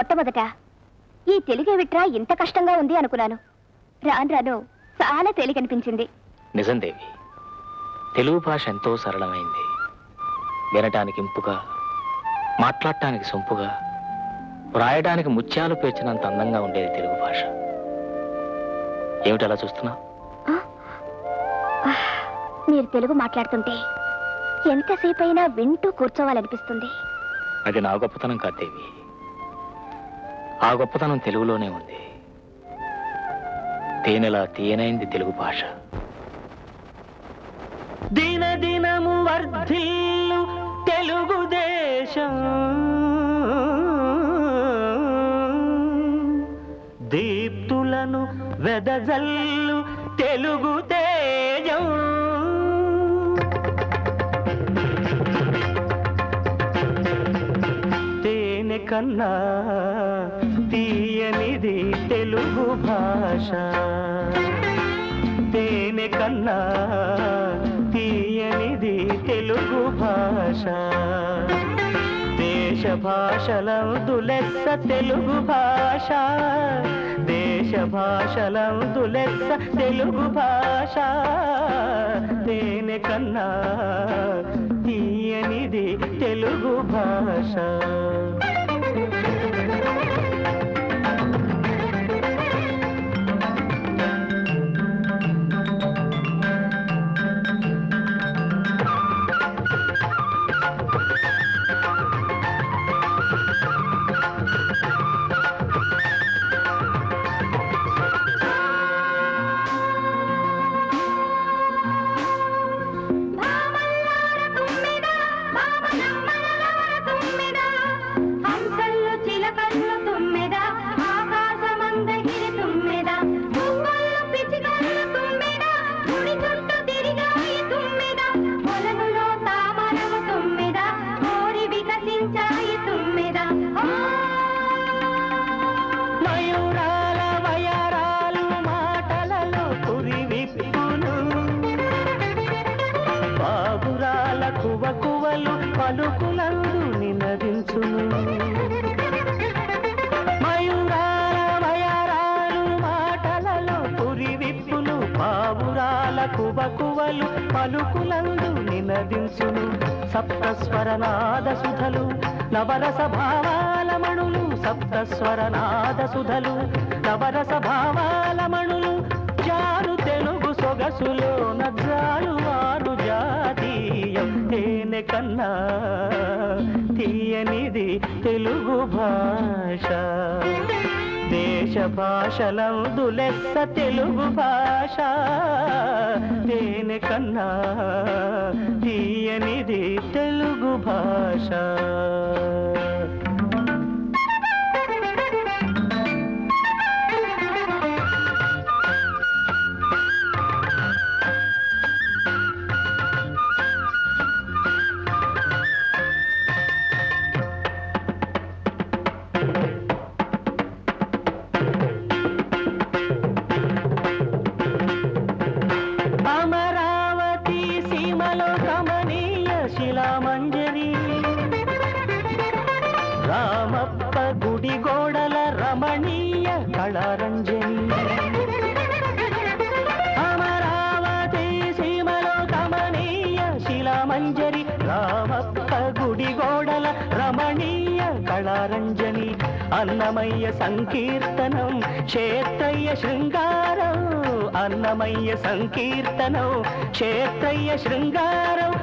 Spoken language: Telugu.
మొట్టమొదట ఈ తెలుగేవిట్రా ఇంత కష్టంగా ఉంది అనుకున్నాను. రాను రాను చాలా తేలికనిపించింది. నిజం దేవి, తెలుగు భాష ఎంతో సరళమైంది. వినటానికి ఇంపుగా, మాట్లాడటానికి సొంపుగా, వ్రాయడానికి ముత్యాలు పేర్చినంత అందంగా ఉండేది తెలుగు భాష. ఏమిటి అలా చూస్తున్నా? మీరు తెలుగు మాట్లాడుతుంటే ఎంతసేపైనా వింటూ కూర్చోవాలనిపిస్తుంది. అది నా గొప్పతనం కాదు దేవి, ఆ గొప్పతనం తెలుగులోనే ఉంది. తేనెలా తీయనైంది తెలుగు భాష. దినదినము వర్ధిల్లు తెలుగుదేశం, దీప్తులను వెదజల్లు తెలుగు తేజం. తేనె కన్నా తీయనిది తెలుగు భాష, తేనె కన్నా తీయనిది తెలుగు భాష. దేశ భాషలందు లెస్స తెలుగు భాష, దేశ భాషలందు లెస్స తెలుగు భాష. తేనె కన్నా తీయనిది తెలుగు భాష. పలుకులందు నినదించును, మయూరాల వయరాలు మాటలలో పురి విప్పులు, పావురాల కువకువలు పలుకులందు నినదించును. సప్తస్వరనాద సుధలు నవరస భావాల మణులు, సప్తస్వరనాద సుధలు నవరస భావాల మణులు. జారు తెలుగు సొగసులో నజాలు వారు జాతీయం. తేనె కన్నా తీయనిది తెలుగు భాష, దేశ భాషలందు లెస్స తెలుగు భాష. తేనె కన్నా తీయనిది తెలుగు భాష. అమరావతి సీమలో కమనీయ శిలామంజరి, రామప్ప గుడి గోడల రమణీయ కళారంజని. అమరావతి సీమలో కమనీయ శిలామంజరి, రామప్ప గుడి గోడల రమణీయ కళారంజని. అన్నమయ్య సంకీర్తనం క్షేత్రయ్య శృంగారం, అన్నమయ్య సంకీర్తనం క్షేత్రయ్య శృంగారం.